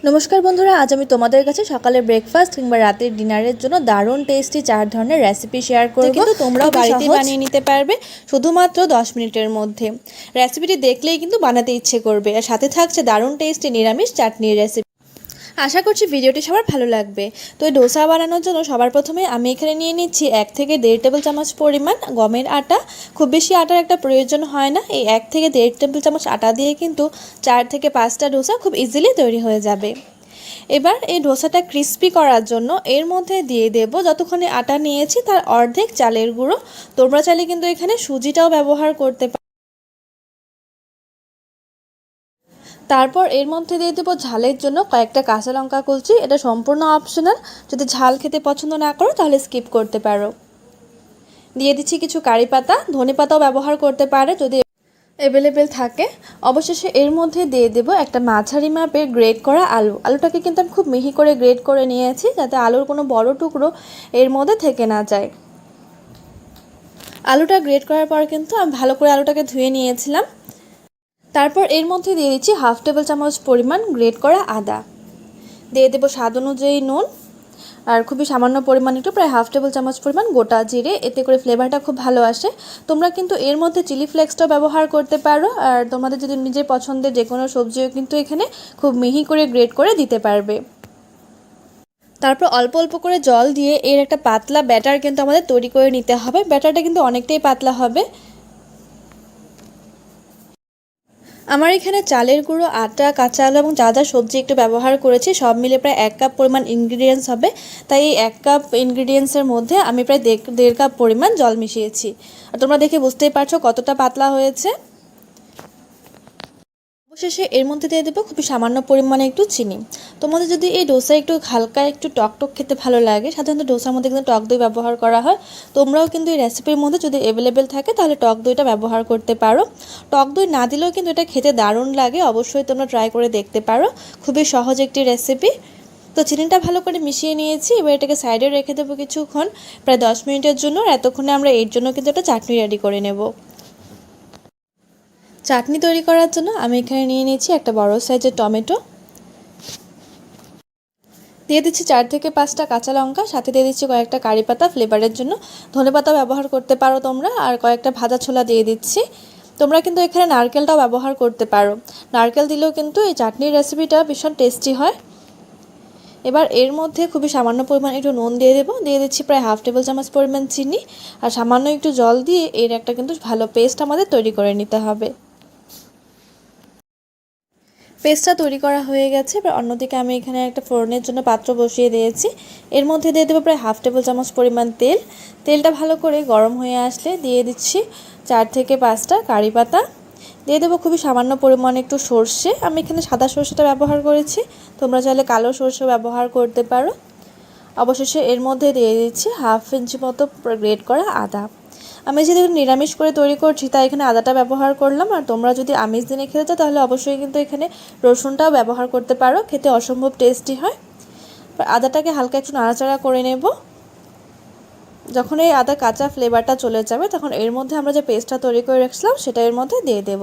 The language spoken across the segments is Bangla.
নমস্কার বন্ধুরা, আজ আমি তোমাদের কাছে সকালের ব্রেকফাস্ট কিংবা রাতের ডিনারের জন্য দারুণ টেস্টি 4 ধরনের রেসিপি শেয়ার করব। কিন্তু তোমরাও বাড়িতে বানিয়ে নিতে পারবে শুধুমাত্র 10 মিনিটের মধ্যে। রেসিপিটি দেখলেই কিন্তু বানাতে ইচ্ছে করবে। আর সাথে থাকছে দারুণ টেস্টি নিরামিষ চাটনির রেসিপি। আশা করছি ভিডিওটি সবার ভালো লাগবে। তো এই ডোসা বানানোর জন্য সবার প্রথমে আমি এখানে নিয়ে নিচ্ছি 1 থেকে 1.5 টেবিল চামচ পরিমাণ গমের আটা। খুব বেশি আটার একটা প্রয়োজন হয় না। এই 1 থেকে 1.5 টেবিল চামচ আটা দিয়ে কিন্তু 4 থেকে 5টা ডোসা খুব ইজিলি তৈরি হয়ে যাবে। এবার এই ডোসাটা ক্রিস্পি করার জন্য এর মধ্যে দিয়ে দেব যতক্ষণে আটা নিয়েছি তার অর্ধেক চালের গুঁড়ো। তোমরা চাইলে কিন্তু এখানে সুজিটাও ব্যবহার করতে পারো। তারপর এর মধ্যে দিয়ে দেবো ঝালের জন্য কয়েকটা কাঁচা লঙ্কা কুচি। এটা সম্পূর্ণ অপশনাল, যদি ঝাল খেতে পছন্দ না করো তাহলে স্কিপ করতে পারো। দিয়ে দিচ্ছি কিছু কারি পাতা, ধনে পাতাও ব্যবহার করতে পারে যদি অ্যাভেলেবেল থাকে। অবশেষে এর মধ্যে দিয়ে দেব একটা মাঝারি মাপের গ্রেট করা আলুটাকে কিন্তু আমি খুব মিহি করে গ্রেট করে নিয়েছি যাতে আলুর কোনো বড় টুকরো এর মধ্যে থেকে না যায়। আলুটা গ্রেট করার পর কিন্তু আমি ভালো করে আলুটাকে ধুয়ে নিয়েছিলাম। তারপর এর মধ্যে দিয়ে দিচ্ছি 1/2 টেবিল চামচ পরিমাণ গ্রেট করা আদা। দিয়ে দেবো স্বাদ অনুযায়ী নুন, আর খুবই সামান্য পরিমাণ একটু প্রায় 1/2 টেবিল চামচ পরিমাণ গোটা জিরে। এতে করে ফ্লেভারটা খুব ভালো আসে। তোমরা কিন্তু এর মধ্যে চিলি ফ্লেক্সটাও ব্যবহার করতে পারো। আর তোমাদের যদি নিজের পছন্দের যে কোনো সবজিও কিন্তু এখানে খুব মিহি করে গ্রেট করে দিতে পারবে। তারপর অল্প অল্প করে জল দিয়ে এর একটা পাতলা ব্যাটার কিন্তু আমাদের তৈরি করে নিতে হবে। ব্যাটারটা কিন্তু অনেকটাই পাতলা হবে। আমার এখানে চালের গুঁড়ো, আটা, কাঁচা আলু এবং যা যা সবজি একটু ব্যবহার করেছি সব মিলে প্রায় 1 কাপ পরিমাণ ইনগ্রিডিয়েন্টস হবে। তাই এই 1 কাপ ইনগ্রিডিয়েন্টসের মধ্যে আমি প্রায় 1.5 কাপ পরিমাণ জল মিশিয়েছি। আর তোমরা দেখে বুঝতেই পারছো কতটা পাতলা হয়েছে। অবশেষে এর মধ্যে দিয়ে দেবো খুবই সামান্য পরিমাণে একটু চিনি। তোমাদের যদি এই ডোসা একটু হালকা একটু টক খেতে ভালো লাগে, সাধারণত ডোসার মধ্যে কিন্তু টক দই ব্যবহার করা হয়। তোমরাও কিন্তু এই রেসিপির মধ্যে যদি অ্যাভেলেবেল থাকে তাহলে টক দইটা ব্যবহার করতে পারো। টক দই না দিলেও কিন্তু এটা খেতে দারুণ লাগে। অবশ্যই তোমরা ট্রাই করে দেখতে পারো। খুবই সহজ একটি রেসিপি। তো চিনিটা ভালো করে মিশিয়ে নিয়েছি। এবার এটাকে সাইডে রেখে দেবো কিছুক্ষণ, প্রায় 10 মিনিটের জন্য। আর এতক্ষণে আমরা এর জন্য কিন্তু একটা চাটনি রেডি করে নেব। চাটনি তৈরি করার জন্য আমি এখানে নিয়ে নিয়েছি একটা বড় সাইজের টমেটো। দিয়ে দিচ্ছি 4 থেকে 5টা কাঁচা লঙ্কা, সাথে দিয়ে দিচ্ছি কয়েকটা কারি পাতা ফ্লেভারের জন্য। ধনে পাতাও ব্যবহার করতে পারো তোমরা। আর কয়েকটা ভাজা ছোলা দিয়ে দিচ্ছি। তোমরা কিন্তু এখানে নারকেলটাও ব্যবহার করতে পারো। নারকেল দিলেও কিন্তু এই চাটনির রেসিপিটা ভীষণ টেস্টি হয়। এবার এর মধ্যে খুবই সামান্য পরিমাণ একটু নুন দিয়ে দেবো। দিয়ে দিচ্ছি প্রায় 1/2 টেবিল চামচ পরিমাণ চিনি। আর সামান্য একটু জল দিয়ে এর একটা কিন্তু ভালো পেস্ট আমাদের তৈরি করে নিতে হবে। পেস্টটা তৈরি করা হয়ে গেছে। এবার অন্যদিকে আমি এখানে একটা ফোড়নের জন্য পাত্র বসিয়ে দিয়েছি। এর মধ্যে দিয়ে দেবো প্রায় 1/2 টেবিল চামচ পরিমাণ তেল। তেলটা ভালো করে গরম হয়ে আসলে দিয়ে দিচ্ছি 4 থেকে 5টা কারি পাতা। দিয়ে দেবো খুবই সামান্য পরিমাণে একটু সর্ষে। আমি এখানে সাদা সর্ষেটা ব্যবহার করেছি, তোমরা চাইলে কালো সর্ষে ব্যবহার করতে পারো। অবশেষে এর মধ্যে দিয়ে দিচ্ছি 1/2 ইঞ্চি মতো গ্রেট করা আদা। আমি যেহেতু নিরামিষ করে তৈরি করছি তাই এখানে আদাটা ব্যবহার করলাম। আর তোমরা যদি আমিষ দিনে খেতে চাও তাহলে অবশ্যই কিন্তু এখানে রসুনটাও ব্যবহার করতে পারো, খেতে অসম্ভব টেস্টি হয়। আদাটাকে হালকা একটু নাড়াচাড়া করে নেব। যখন এই আদা কাঁচা ফ্লেভারটা চলে যাবে তখন এর মধ্যে আমরা যে পেস্টটা তৈরি করে রেখেছিলাম সেটা এর মধ্যে দিয়ে দেব।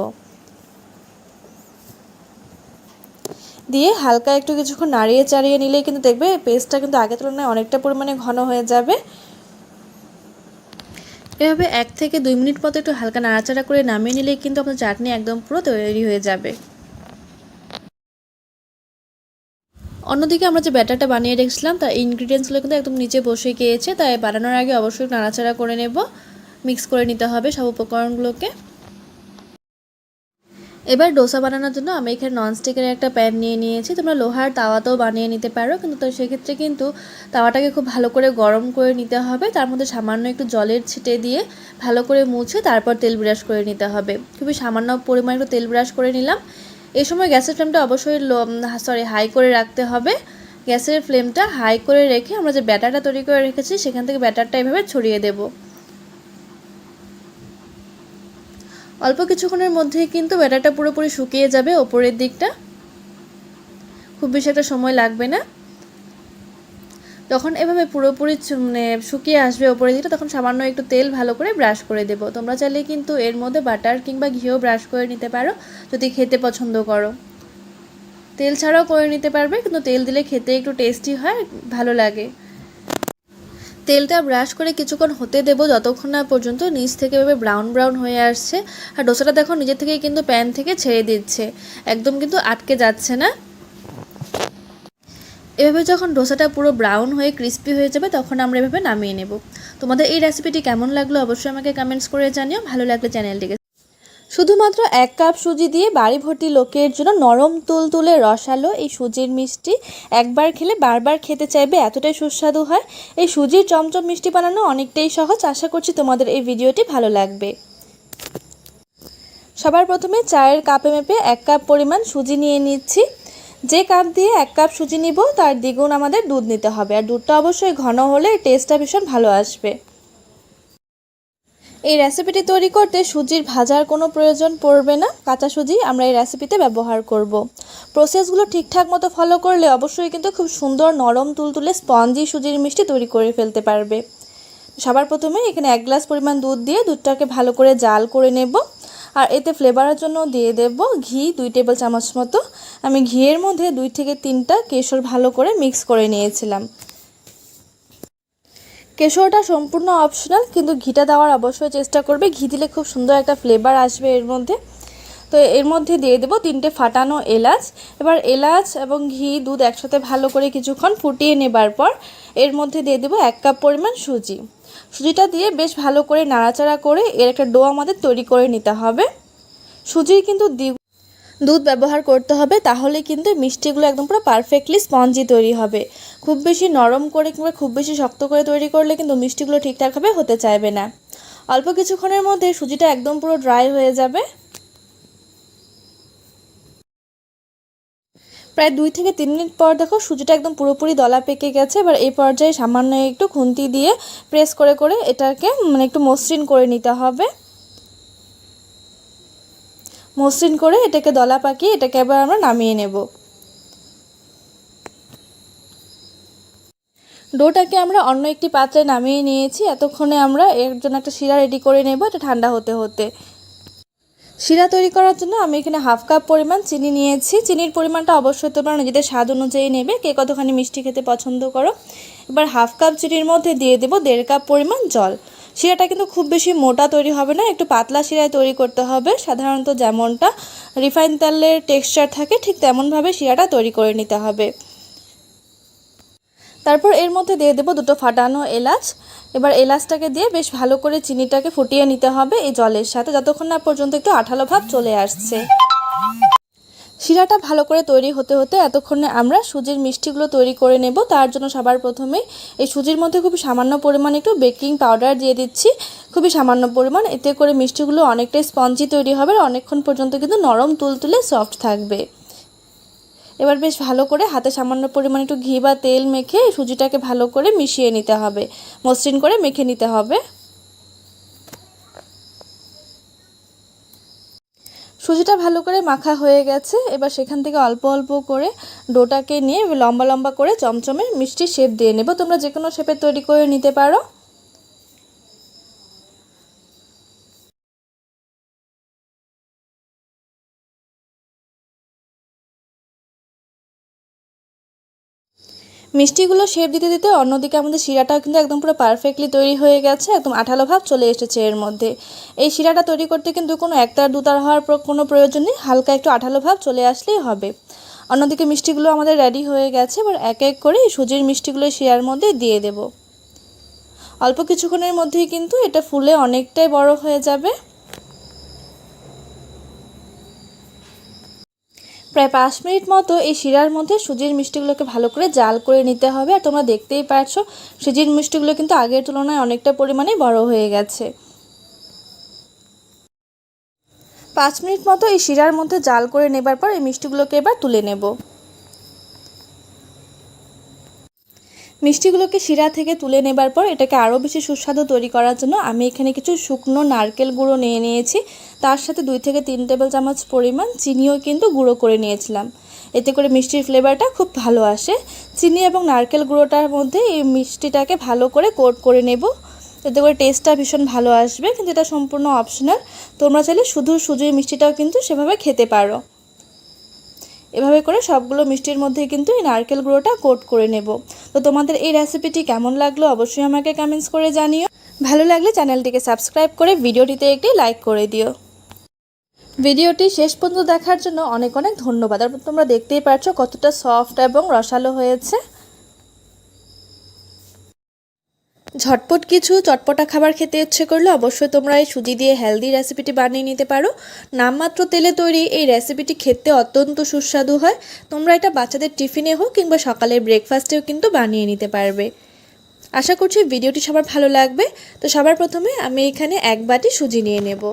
দিয়ে হালকা একটু কিছুক্ষণ নাড়িয়ে চাড়িয়ে নিলেই কিন্তু দেখবে পেস্টটা কিন্তু আগের তুলনায় অনেকটা পরিমাণে ঘন হয়ে যাবে। এভাবে 1 থেকে 2 মিনিট মতো একটু হালকা নাড়াচাড়া করে নামিয়ে নিলেই কিন্তু আপনার চাটনি একদম পুরো তৈরি হয়ে যাবে। অন্যদিকে আমরা যে ব্যাটারটা বানিয়ে রেখেছিলাম তার ইনগ্রিডিয়েন্টসগুলো কিন্তু একদম নিচে বসে গিয়েছে। তাই বানানোর আগে অবশ্যই নাড়াচাড়া করে নেব, মিক্স করে নিতে হবে সব উপকরণগুলোকে। এবার ডোসা বানানোর জন্য আমি এখানে ননস্টিকের একটা প্যান নিয়ে নিয়েছি। তোমরা লোহার তাওয়াতেও বানিয়ে নিতে পারো, কিন্তু তো সেক্ষেত্রে কিন্তু তাওয়াটাকে খুব ভালো করে গরম করে নিতে হবে। তার মধ্যে সামান্য একটু জলের ছিটে দিয়ে ভালো করে মুছে তারপর তেল ব্রাশ করে নিতে হবে। খুবই সামান্য পরিমাণে একটু তেল ব্রাশ করে নিলাম। এই সময় গ্যাসের ফ্লেমটা অবশ্যই হাই করে রাখতে হবে। গ্যাসের ফ্লেমটা হাই করে রেখে আমরা যে ব্যাটারটা তৈরি করে রেখেছি সেখান থেকে ব্যাটারটা এভাবে ছড়িয়ে দেব। অল্প কিছুক্ষণের মধ্যেই কিন্তু ব্যাটারটা পুরোপুরি শুকিয়ে যাবে ওপরের দিকটা, খুব বেশি একটা সময় লাগবে না। যখন এভাবে পুরোপুরি শুকিয়ে আসবে ওপরের দিকটা তখন সামান্য একটু তেল ভালো করে ব্রাশ করে দেব। তোমরা চাইলে কিন্তু এর মধ্যে বাটার কিংবা ঘিও ব্রাশ করে নিতে পারো যদি খেতে পছন্দ করো। তেল ছাড়াও করে নিতে পারবে, কিন্তু তেল দিলে খেতে একটু টেস্টি হয়, ভালো লাগে। তেলটা ব্রাশ করে কিছুক্ষণ হতে দেবো, যতক্ষণ না পর্যন্ত নিচ থেকে এভাবে ব্রাউন ব্রাউন হয়ে আসছে। আর ডোসাটা দেখো নিজে থেকেই কিন্তু প্যান থেকে ছেড়ে দিচ্ছে, একদম কিন্তু আটকে যাচ্ছে না। এভাবে যখন ডোসাটা পুরো ব্রাউন হয়ে ক্রিস্পি হয়ে যাবে তখন আমরা এভাবে নামিয়ে নেব। তোমাদের এই রেসিপিটি কেমন লাগলো অবশ্যই আমাকে কমেন্টস করে জানিও। ভালো লাগলে চ্যানেলটিকে শুধুমাত্র 1 কাপ সুজি দিয়ে বাড়ি ভর্তি লোকের জন্য নরম তুলতুলে রসালো এই সুজির মিষ্টি একবার খেলে বারবার খেতে চাইবে, এতটাই সুস্বাদু হয়। এই সুজির চমচম মিষ্টি বানানো অনেকটাই সহজ। আশা করছি তোমাদের এই ভিডিওটি ভালো লাগবে। সবার প্রথমে চায়ের কাপে মেপে 1 কাপ পরিমাণ সুজি নিয়ে নিচ্ছি। যে কাপ দিয়ে 1 কাপ সুজি নিব তার দ্বিগুণ আমাদের দুধ নিতে হবে, আর দুধটা অবশ্যই ঘন হলে টেস্টটা ভীষণ ভালো আসবে। এই রেসিপিটি তৈরি করতে সুজির ভাজার কোনো প্রয়োজন পড়বে না, কাঁচা সুজি আমরা এই রেসিপিতে ব্যবহার করব। প্রসেসগুলো ঠিকঠাক মতো ফলো করলে অবশ্যই কিন্তু খুব সুন্দর নরম তুলতুলে স্পঞ্জি সুজির মিষ্টি তৈরি করে ফেলতে পারবে। সবার প্রথমে এখানে 1 গ্লাস পরিমাণ দুধ দিয়ে দুধটাকে ভালো করে জাল করে নেব। আর এতে ফ্লেভারের জন্য দিয়ে দেব ঘি 2 টেবিল চামচ মতো। আমি ঘিয়ের মধ্যে 2 থেকে 3টা কেশর ভালো করে মিক্স করে নিয়েছিলাম। কেশরটা সম্পূর্ণ অপশনাল, কিন্তু ঘিটা দেওয়ার অবশ্যই চেষ্টা করবে, ঘি দিলে খুব সুন্দর একটা ফ্লেভার আসবে এর মধ্যে। তো এর মধ্যে দিয়ে দেবো 3টে ফাটানো এলাচ। এবার এলাচ এবং ঘি দুধ একসাথে ভালো করে কিছুক্ষণ ফুটিয়ে নেবার পর এর মধ্যে দিয়ে দেবো 1 কাপ পরিমাণ সুজি। সুজিটা দিয়ে বেশ ভালো করে নাড়াচাড়া করে এর একটা ডো আমাদের তৈরি করে নিতে হবে। সুজির কিন্তু দুধ ব্যবহার করতে হবে, তাহলে কিন্তু মিষ্টিগুলো একদম পুরো পারফেক্টলি স্পঞ্জি তৈরি হবে। খুব বেশি নরম করে কিংবা খুব বেশি শক্ত করে তৈরি করলে কিন্তু মিষ্টিগুলো ঠিকঠাকভাবে হতে চাইবে না। অল্প কিছুক্ষণের মধ্যে সুজিটা একদম পুরো ড্রাই হয়ে যাবে। প্রায় 2 থেকে 3 মিনিট পর দেখো সুজিটা একদম পুরোপুরি দলা পেকে গেছে। এবার এই পর্যায়ে সামান্য একটু খুন্তি দিয়ে প্রেস করে করে এটাকে একটু মসৃণ করে নিতে হবে। মসৃণ করে এটাকে দলা পাকিয়ে এটাকে এবার আমরা নামিয়ে নেব। ডোটাকে আমরা অন্য একটি পাত্রে নামিয়ে নিয়েছি। এতক্ষণে আমরা এর জন্য একটা শিরা রেডি করে নেব, এটা ঠান্ডা হতে হতে। শিরা তৈরি করার জন্য আমি এখানে 1/2 কাপ পরিমাণ চিনি নিয়েছি। চিনির পরিমাণটা অবশ্যই তোমরা নিজেদের স্বাদ অনুযায়ী নেবে, কে কতখানি মিষ্টি খেতে পছন্দ করো। এবার 1/2 কাপ চিনির মধ্যে দিয়ে দেব 1.5 কাপ পরিমাণ জল। শিরাটা কিন্তু খুব বেশি মোটা তৈরি হবে না, একটু পাতলা শিরায় তৈরি করতে হবে। সাধারণত যেমনটা রিফাইন তেলের টেক্সচার থাকে ঠিক তেমনভাবে শিরাটা তৈরি করে নিতে হবে। তারপর এর মধ্যে দিয়ে দেবো 2টো ফাটানো এলাচ। এবার এলাচটাকে দিয়ে বেশ ভালো করে চিনিটাকে ফুটিয়ে নিতে হবে এই জলের সাথে, যতক্ষণ না পর্যন্ত একটু আঠালো ভাব চলে আসছে। শিরাটা ভালো করে তৈরি হতে হতে এতক্ষণে আমরা সুজির মিষ্টিগুলো তৈরি করে নেব। তার জন্য সবার প্রথমে এই সুজির মধ্যে খুবই সামান্য পরিমাণ একটু বেকিং পাউডার দিয়ে দিচ্ছি, খুবই সামান্য পরিমাণ। এতে করে মিষ্টিগুলো অনেকটাই স্পঞ্জি তৈরি হবে, অনেকক্ষণ পর্যন্ত কিন্তু নরম তুলতুলে সফট থাকবে। এবার বেশ ভালো করে হাতে সামান্য পরিমাণ একটু ঘি বা তেল মেখে সুজিটাকে ভালো করে মিশিয়ে নিতে হবে, মসৃণ করে মেখে নিতে হবে। সুজিটা ভালো করে মাখা হয়ে গেছে। এবার সেখান থেকে অল্প অল্প করে ডোটাকে নিয়ে লম্বা লম্বা করে চমচমে মিষ্টি শেপ দিয়ে নেব। তোমরা যে কোনো শেপে তৈরি করে নিতে পারো। মিষ্টিগুলো শেপ দিতে দিতে অন্যদিকে আমাদের শিরাটাও কিন্তু একদম পুরো পারফেক্টলি তৈরি হয়ে গেছে, একদম আঠালো ভাব চলে এসেছে এর মধ্যে। এই শিরাটা তৈরি করতে কিন্তু কোনো একতার দুতার হওয়ার কোনো প্রয়োজন নেই, হালকা একটু আঠালো ভাব চলে আসলেই হবে। অন্যদিকে মিষ্টিগুলো আমাদের রেডি হয়ে গেছে। এবার এক এক করে সুজির মিষ্টিগুলো শিরার মধ্যে দিয়ে দেব। অল্প কিছুক্ষণের মধ্যেই কিন্তু এটা ফুলে অনেকটাই বড় হয়ে যাবে। প্রায় 5 মিনিট মতো এই শিরার মধ্যে সুজির মিষ্টিগুলোকে ভালো করে জাল করে নিতে হবে। আর তোমরা দেখতেই পারছো সুজির মিষ্টিগুলো কিন্তু আগের তুলনায় অনেকটা পরিমাণে বড় হয়ে গেছে। 5 মিনিট মতো এই শিরার মধ্যে জাল করে নেবার পর এই মিষ্টিগুলোকে এবার তুলে নেব। মিষ্টিগুলোকে শিরা থেকে তুলে নেবার পর এটাকে আরও বেশি সুস্বাদু তৈরি করার জন্য আমি এখানে কিছু শুকনো নারকেল গুঁড়ো নিয়ে নিয়েছি। তার সাথে 2 থেকে 3 টেবিল চামচ পরিমাণ চিনিও কিন্তু গুঁড়ো করে নিয়েছিলাম। এতে করে মিষ্টির ফ্লেভারটা খুব ভালো আসে। চিনি এবং নারকেল গুঁড়োটার মধ্যে এই মিষ্টিটাকে ভালো করে কোট করে নেব, এতে করে টেস্টটা ভীষণ ভালো আসবে। কিন্তু এটা সম্পূর্ণ অপশনাল, তোমরা চাইলে শুধু সুজির মিষ্টিটাও কিন্তু সেভাবে খেতে পারো। এভাবে করে সবগুলো মিষ্টির মধ্যে কিন্তু এই নারকেল গুঁড়োটা কোট করে নেব। তো তোমাদের এই রেসিপিটি কেমন লাগলো অবশ্যই আমাকে কমেন্টস করে জানিও। ভালো লাগলে চ্যানেলটিকে সাবস্ক্রাইব করে ভিডিওটিতে একটি লাইক করে দিও। ভিডিওটি শেষ পর্যন্ত দেখার জন্য অনেক অনেক ধন্যবাদ। আর তোমরা দেখতেই পাচ্ছ কতটা সফট এবং রসালো হয়েছে। ঝটপট কিছু চটপটা খাবার খেতে ইচ্ছে করলে অবশ্যই তোমরা এই সুজি দিয়ে হেলদি রেসিপিটি বানিয়ে নিতে পারো। নামমাত্র তেলে তৈরি এই রেসিপিটি খেতে অত্যন্ত সুস্বাদু হয়। তোমরা এটা বাচ্চাদের টিফিনে হোক কিংবা সকালের ব্রেকফাস্টেও কিন্তু বানিয়ে নিতে পারবে। আশা করছি ভিডিওটি সবার ভালো লাগবে। তো সবার প্রথমে আমি এখানে 1 বাটি সুজি নিয়ে নেব।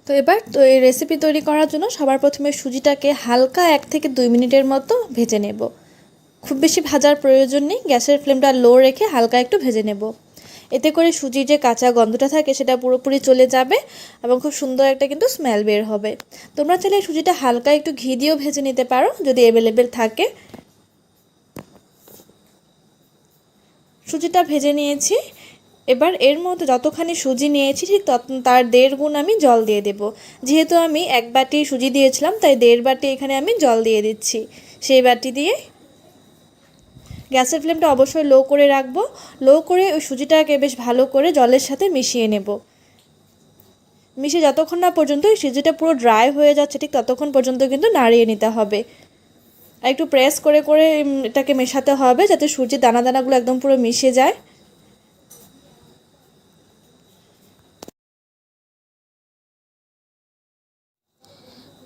তো এবার এই রেসিপি তৈরি করার জন্য সবার প্রথমে সুজিটাকে হালকা 1 থেকে 2 মিনিটের মতো ভেজে নেব। খুব বেশি ভাজার প্রয়োজন নেই, গ্যাসের ফ্লেমটা লো রেখে হালকা একটু ভেজে নেব। এতে করে সুজির যে কাঁচা গন্ধটা থাকে সেটা পুরোপুরি চলে যাবে এবং খুব সুন্দর একটা কিন্তু স্মেল বের হবে। তোমরা চাইলে সুজিটা হালকা একটু ঘি দিয়েও ভেজে নিতে পারো যদি অ্যাভেলেবেল থাকে। সুজিটা ভেজে নিয়েছি। এবার এর মধ্যে যতখানি সুজি নিয়েছি ঠিক তার 1.5 গুণ আমি জল দিয়ে দেব। যেহেতু আমি 1 বাটি সুজি দিয়েছিলাম তাই 1.5 বাটি এখানে আমি জল দিয়ে দিচ্ছি। সেই বাটি দিয়ে গ্যাসের ফ্লেমটা অবশ্যই লো করে রাখবো। লো করে ওই সুজিটাকে বেশ ভালো করে জলের সাথে মিশিয়ে নেব। মিশিয়ে যতক্ষণ না পর্যন্ত ওই সুজিটা পুরো ড্রাই হয়ে যাচ্ছে ঠিক ততক্ষণ পর্যন্ত কিন্তু নাড়িয়ে নিতে হবে। আর একটু প্রেস করে করে এটাকে মেশাতে হবে যাতে সুজির দানা দানাগুলো একদম পুরো মিশে যায়।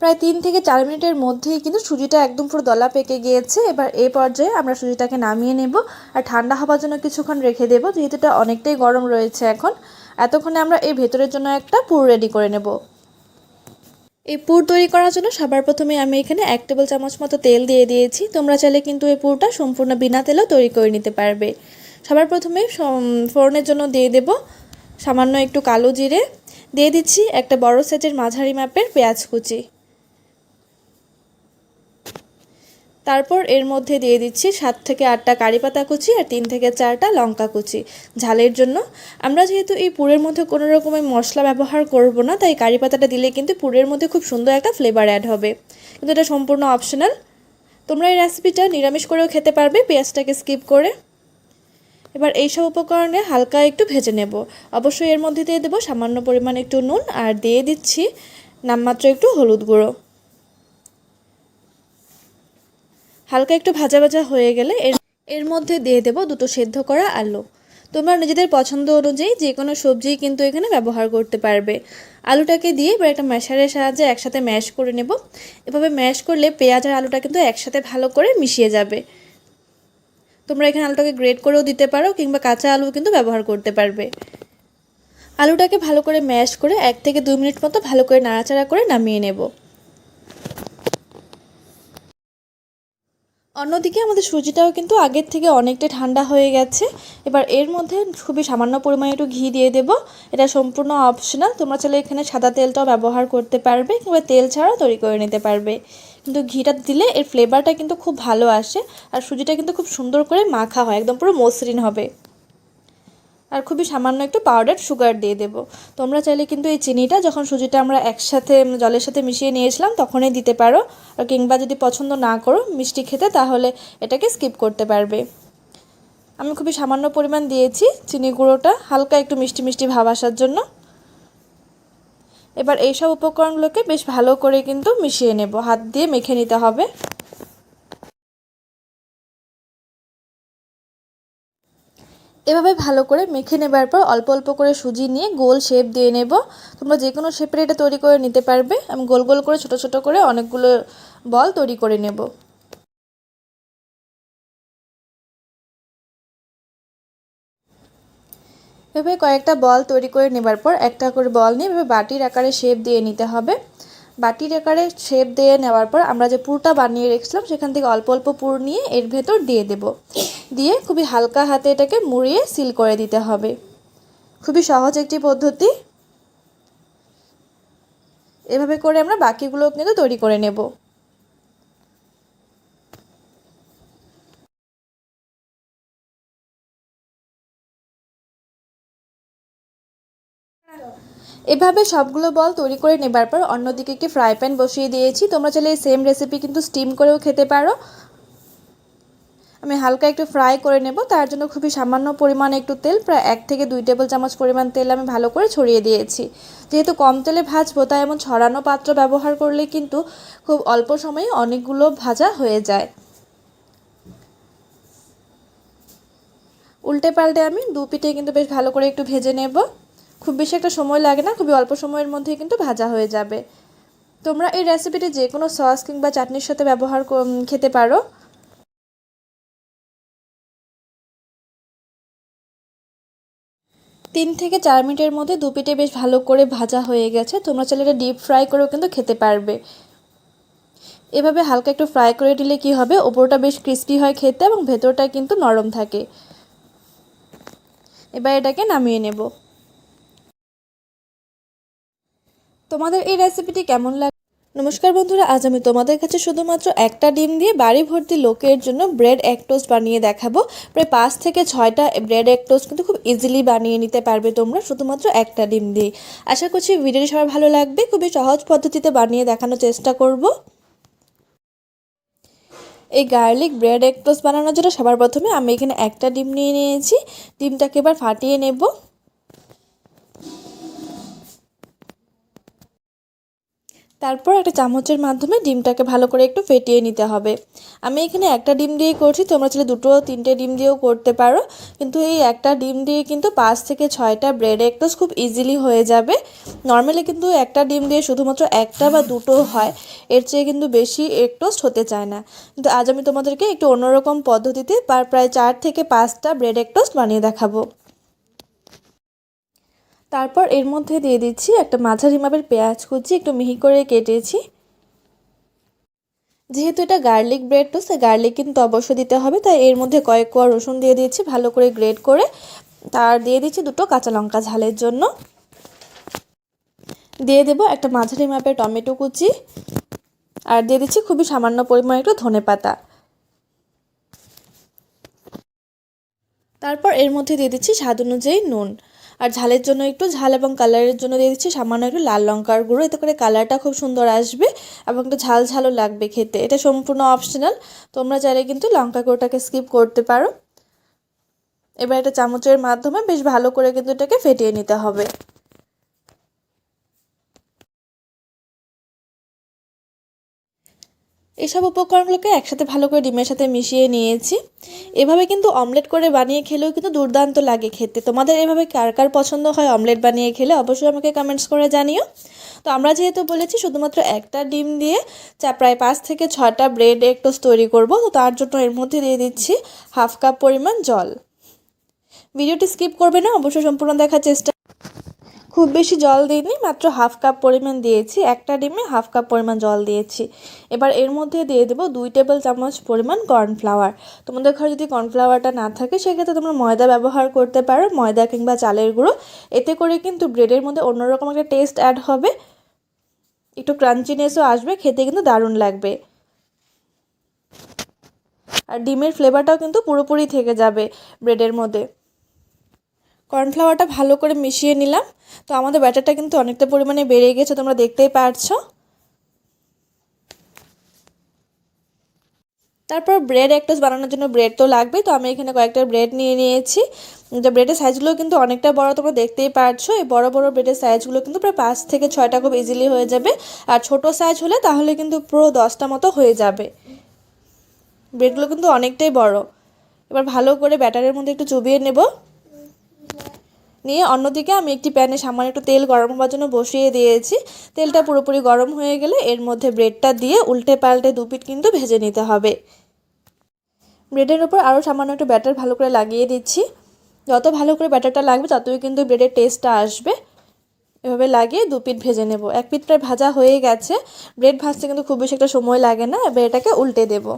প্রায় 3 থেকে 4 মিনিটের মধ্যেই কিন্তু সুজিটা একদম পুরো দলা পেকে গিয়েছে। এবার এই পর্যায়ে আমরা সুজিটাকে নামিয়ে নেব আর ঠান্ডা হওয়ার জন্য কিছুক্ষণ রেখে দেব, যেহেতু এটা অনেকটাই গরম রয়েছে এখন। এতক্ষণে আমরা এই ভেতরের জন্য একটা পুর রেডি করে নেব। এই পুর তৈরি করার জন্য সবার প্রথমে আমি এখানে 1 টেবিল চামচ মতো তেল দিয়ে দিয়েছি। তোমরা চাইলে কিন্তু এই পুরটা সম্পূর্ণ বিনা তেলেও তৈরি করে নিতে পারবে। সবার প্রথমে ফোড়নের জন্য দিয়ে দেব সামান্য একটু কালো জিরে, দিয়ে দিচ্ছি একটা বড় সাইজের মাঝারি মাপের পেঁয়াজ কুচি। তারপর এর মধ্যে দিয়ে দিচ্ছি 7 থেকে 8টা কারি পাতা কুচি আর 3 থেকে 4টা লঙ্কা কুচি ঝালের জন্য। আমরা যেহেতু এই পুরের মধ্যে কোনো রকমের মশলা ব্যবহার করব না তাই কারি পাতাটা দিলে কিন্তু পুরের মধ্যে খুব সুন্দর একটা ফ্লেভার অ্যাড হবে, কিন্তু এটা সম্পূর্ণ অপশনাল। তোমরা এই রেসিপিটা নিরামিষ করেও খেতে পারবে পেঁয়াজটাকে স্কিপ করে। এবার এইসব উপকরণে হালকা একটু ভেজে নেব। অবশ্যই এর মধ্যে দিয়ে দেবো সামান্য পরিমাণ একটু নুন আর দিয়ে দিচ্ছি নামমাত্র একটু হলুদ গুঁড়ো। হালকা একটু ভাজা ভাজা হয়ে গেলে এর মধ্যে দিয়ে দেব 2টো সেদ্ধ করা আলু। তোমরা নিজেদের পছন্দ অনুযায়ী যে কোনো সবজি কিন্তু এখানে ব্যবহার করতে পারবে। আলুটাকে দিয়ে এবার একটা ম্যাশারের সাহায্যে একসাথে ম্যাশ করে নেব। এভাবে ম্যাশ করলে পেঁয়াজ আর আলুটা কিন্তু একসাথে ভালো করে মিশিয়ে যাবে। তোমরা এখানে আলুটাকে গ্রেট করেও দিতে পারো কিংবা কাঁচা আলু কিন্তু ব্যবহার করতে পারবে। আলুটাকে ভালো করে ম্যাশ করে 1 থেকে 2 মিনিট মতো ভালো করে নাড়াচাড়া করে নামিয়ে নেব। অন্যদিকে আমাদের সুজিটাও কিন্তু আগের থেকে অনেকটা ঠান্ডা হয়ে গেছে। এবার এর মধ্যে খুবই সামান্য পরিমাণে একটু ঘি দিয়ে দেব। এটা সম্পূর্ণ অপশনাল, তোমরা চাইলে এখানে সাদা তেলটাও ব্যবহার করতে পারবে কিংবা তেল ছাড়াও তৈরি করে নিতে পারবে, কিন্তু ঘিটা দিলে এর ফ্লেভারটা কিন্তু খুব ভালো আসে আর সুজিটা কিন্তু খুব সুন্দর করে মাখা হয়, একদম পুরো মসৃণ হবে। আর খুবই সামান্য একটু পাউডার সুগার দিয়ে দেব। তোমরা চাইলে কিন্তু এই চিনিটা যখন সুজিটা আমরা একসাথে জলের সাথে মিশিয়ে নিয়েছিলাম তখনই দিতে পারো, আর কিংবা যদি পছন্দ না করো মিষ্টি খেতে তাহলে এটাকে স্কিপ করতে পারবে। আমি খুবই সামান্য পরিমাণ দিয়েছি চিনি গুঁড়োটা, হালকা একটু মিষ্টি মিষ্টি ভাব আসার জন্য। এবার এইসব উপকরণগুলোকে বেশ ভালো করে কিন্তু মিশিয়ে নেব, হাত দিয়ে মেখে নিতে হবে। এভাবে ভালো করে মেখে নেবার পর অল্প অল্প করে সুজি নিয়ে গোল শেপ দিয়ে নেব। তোমরা যে কোনো শেপের এটা তৈরি করে নিতে পারবে। আমি গোল গোল করে ছোট ছোট করে অনেকগুলো বল তৈরি করে নেব। এভাবে কয়েকটা বল তৈরি করে নেবার পর একটা করে বল নিয়ে এভাবে বাটির আকারে শেপ দিয়ে নিতে হবে। বাটির আকারে শেপ দিয়ে নেওয়ার পর আমরা যে পুরটা বানিয়ে রেখেছিলাম সেখান থেকে অল্প অল্প পুর নিয়ে এর ভেতর দিয়ে দেব। দিয়ে খুবই হালকা হাতে এটাকে মুড়িয়ে সিল করে দিতে হবে। খুবই সহজ একটি পদ্ধতি। এভাবে করে আমরা বাকিগুলো কিন্তু তৈরি করে নেব। এভাবে সবগুলো বল তৈরি করে নেবার পর অন্যদিকে একটি ফ্রাই প্যান বসিয়ে দিয়েছি। তোমরা চাইলে এই সেম রেসিপি কিন্তু স্টিম করেও খেতে পারো। আমি হালকা একটু ফ্রাই করে নেব, তার জন্য খুবই সামান্য পরিমাণে একটু তেল, প্রায় 1 থেকে 2 টেবিল চামচ পরিমাণ তেল আমি ভালো করে ছড়িয়ে দিয়েছি। যেহেতু কম তেলে ভাজবো তাই এমন ছড়ানো পাত্র ব্যবহার করলে কিন্তু খুব অল্প সময়ে অনেকগুলো ভাজা হয়ে যায়। উল্টে পাল্টে আমি দু পিঠে কিন্তু বেশ ভালো করে একটু ভেজে নেব। খুব বেশি একটা সময় লাগে না, খুবই অল্প সময়ের মধ্যেই কিন্তু ভাজা হয়ে যাবে। তোমরা এই রেসিপিটি যে কোনো সস কিংবা চাটনির সাথে ব্যবহার খেতে পারো। 3 থেকে 4 মিনিটের মধ্যে দু পিঠে বেশ ভালো করে ভাজা হয়ে গেছে। তোমরা চাইলে এটা ডিপ ফ্রাই করেও কিন্তু খেতে পারবে। এভাবে হালকা একটু ফ্রাই করে দিলে কি হবে, ওপরটা বেশ ক্রিস্পি হয় খেতে এবং ভেতরটা কিন্তু নরম থাকে। এবার এটাকে নামিয়ে নেব। তোমাদের এই রেসিপিটি কেমন লাগে? নমস্কার বন্ধুরা, আজ আমি তোমাদের কাছে শুধুমাত্র একটা ডিম দিয়ে বাড়ি ভর্তি লোকের জন্য ব্রেড এগ টোস্ট বানিয়ে দেখাবো। প্রায় 5 থেকে 6টা ব্রেড এগ টোস্ট কিন্তু খুব ইজিলি বানিয়ে নিতে পারবে তোমরা শুধুমাত্র একটা ডিম দিয়ে। আশা করছি ভিডিওটি সবার ভালো লাগবে। খুবই সহজ পদ্ধতিতে বানিয়ে দেখানোর চেষ্টা করব। এই গার্লিক ব্রেড এগ টোস্ট বানানোর জন্য সবার প্রথমে আমি এখানে একটা ডিম নিয়ে নিয়েছি। ডিমটাকে এবার ফাটিয়ে নেব। তারপর একটা চামচের মাধ্যমে ডিমটাকে ভালো করে একটু ফেটিয়ে নিতে হবে। আমি এখানে একটা ডিম দিয়েই করছি, তোমরা চাইলে 2-3টে ডিম দিয়েও করতে পারো, কিন্তু এই একটা ডিম দিয়ে কিন্তু 5 থেকে 6টা ব্রেড এগ টোস্ট খুব ইজিলি হয়ে যাবে। নর্মালি কিন্তু একটা ডিম দিয়ে শুধুমাত্র একটা বা দুটো হয়, এর চেয়ে কিন্তু বেশি এগ টোস্ট হতে চায় না। কিন্তু আজ আমি তোমাদেরকে একটু অন্যরকম পদ্ধতিতে প্রায় 4 থেকে 5টা ব্রেড এগ টোস্ট বানিয়ে দেখাবো। তারপর এর মধ্যে দিয়ে দিচ্ছি একটা মাঝারি মাপের পেঁয়াজ কুচি, একটু মিহি করে কেটেছি। যেহেতু এটা গার্লিক ব্রেড টোস্ট, গার্লিক কিন্তু অবশ্যই দিতে হবে, তাই এর মধ্যে কয়েক কোয়া রসুন দিয়ে দিয়েছি ভালো করে গ্রেট করে। তার দিয়ে দিচ্ছি 2টো কাঁচা লঙ্কা ঝালের জন্য। দিয়ে দেব একটা মাঝারি মাপের টমেটো কুচি, আর দিয়ে দিচ্ছি খুবই সামান্য পরিমাণে একটু ধনেপাতা। তারপর এর মধ্যে দিয়ে দিচ্ছি স্বাদ অনুযায়ী নুন, আর ঝালের জন্য একটু ঝাল এবং কালারের জন্য দিয়ে দিচ্ছি সামান্য একটু লাল লঙ্কার গুঁড়ো। এতে করে কালারটা খুব সুন্দর আসবে এবং একটু ঝাল ঝালও লাগবে খেতে। এটা সম্পূর্ণ অপশনাল, তোমরা চাইলে কিন্তু লঙ্কা গুঁড়োটাকে স্কিপ করতে পারো। এবার একটা চামচের মাধ্যমে বেশ ভালো করে কিন্তু এটাকে ফেটিয়ে নিতে হবে। এসব উপকরণগুলোকে একসাথে ভালো করে ডিমের সাথে মিশিয়ে নিয়েছি। এভাবে কিন্তু অমলেট করে বানিয়ে খেলেও কিন্তু দুর্দান্ত লাগে খেতে। তোমাদের এভাবে কার কার পছন্দ হয় অমলেট বানিয়ে খেলে অবশ্যই আমাকে কমেন্টস করে জানিও। তো আমরা যেহেতু বলেছি শুধুমাত্র একটা ডিম দিয়ে প্রায় 5 থেকে 6টা ব্রেড এগ টোস্ট তৈরি করব, তো তার জন্য এর মধ্যে দিয়ে দিচ্ছি হাফ কাপ পরিমাণ জল। ভিডিওটি স্কিপ করবে না, অবশ্যই সম্পূর্ণ দেখার চেষ্টা। খুব বেশি জল দিইনি, মাত্র হাফ কাপ পরিমাণ দিয়েছি। একটা ডিমে হাফ কাপ পরিমাণ জল দিয়েছি। এবার এর মধ্যে দিয়ে দেবো 2 টেবিল চামচ পরিমাণ কর্নফ্লাওয়ার। তোমাদের ঘরে যদি কর্নফ্লাওয়ারটা না থাকে সেক্ষেত্রে তোমরা ময়দা ব্যবহার করতে পারো, ময়দা কিংবা চালের গুঁড়ো। এতে করে কিন্তু ব্রেডের মধ্যে অন্যরকম একটা টেস্ট অ্যাড হবে, একটু ক্রাঞ্চিনেসও আসবে, খেতে কিন্তু দারুণ লাগবে। আর ডিমের ফ্লেভারটাও কিন্তু পুরোপুরি থেকে যাবে ব্রেডের মধ্যে। কর্নফ্লাওয়ারটা ভালো করে মিশিয়ে নিলাম। তো আমাদের ব্যাটারটা কিন্তু অনেকটা পরিমাণে বেড়ে গেছে, তোমরা দেখতেই পারছো। তারপর ব্রেড এগ টোস্ট বানানোর জন্য ব্রেড তো লাগবেই, তো আমি এখানে কয়েকটা ব্রেড নিয়ে নিয়েছি। যে ব্রেডের সাইজগুলো কিন্তু অনেকটা বড়, তোমরা দেখতেই পারছো। এই বড় বড় ব্রেডের সাইজগুলো কিন্তু প্রায় 5 থেকে 6টা খুব ইজিলি হয়ে যাবে। আর ছোট সাইজ হলে তাহলে কিন্তু পুরো 10টা মতো হয়ে যাবে। ব্রেডগুলো কিন্তু অনেকটাই বড়। এবার ভালো করে ব্যাটারের মধ্যে একটু চুবিয়ে নেব। নিয়ে অন্যদিকে আমি একটি প্যানে সামান্য একটু তেল গরম হওয়ার জন্য বসিয়ে দিয়েছি। তেলটা পুরোপুরি গরম হয়ে গেলে এর মধ্যে ব্রেডটা দিয়ে উল্টে পাল্টে দুপিঠ কিন্তু ভেজে নিতে হবে। ব্রেডের ওপর আরও সামান্য একটু ব্যাটার ভালো করে লাগিয়ে দিচ্ছি। যত ভালো করে ব্যাটারটা লাগবে ততই কিন্তু ব্রেডের টেস্টটা আসবে। এভাবে লাগিয়ে দুপিঠ ভেজে নেব। এক পিঠ প্রায় ভাজা হয়ে গেছে। ব্রেড ভাজতে কিন্তু খুব বেশি একটা সময় লাগে না। এবার এটাকে উল্টে দেবো।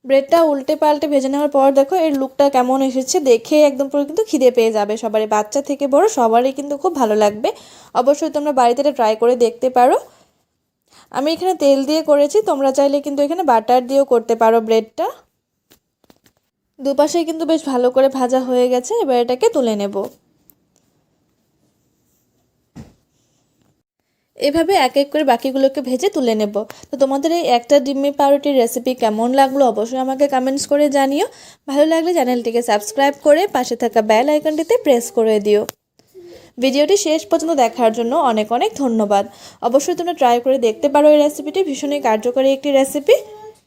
ব্রেডটা উল্টে পাল্টে ভেজে নেওয়ার পর দেখো এর লুকটা কেমন এসেছে, দেখে একদম পুরো কিন্তু খিদে পেয়ে যাবে সবারই, বাচ্চা থেকে বড় সবারই কিন্তু খুব ভালো লাগবে। অবশ্যই তোমরা বাড়িতে এটা ট্রাই করে দেখতে পারো। আমি এখানে তেল দিয়ে করেছি, তোমরা চাইলে কিন্তু এখানে বাটার দিয়েও করতে পারো ব্রেডটা। দুপাশেই কিন্তু বেশ ভালো করে ভাজা হয়ে গেছে, এবার এটাকে তুলে নেব। এভাবে এক এক করে বাকিগুলোকে ভেজে তুলে নেব। তো তোমাদের এই একটা ডিমের পাউরুটির রেসিপি কেমন লাগলো অবশ্যই আমাকে কমেন্টস করে জানিও। ভালো লাগলে চ্যানেলটিকে সাবস্ক্রাইব করে পাশে থাকা বেল আইকনটিতে প্রেস করে দিও। ভিডিওটি শেষ পর্যন্ত দেখার জন্য অনেক অনেক ধন্যবাদ। অবশ্যই তোমরা ট্রাই করে দেখতে পারো এই রেসিপিটি, ভীষণই কার্যকরী একটি রেসিপি।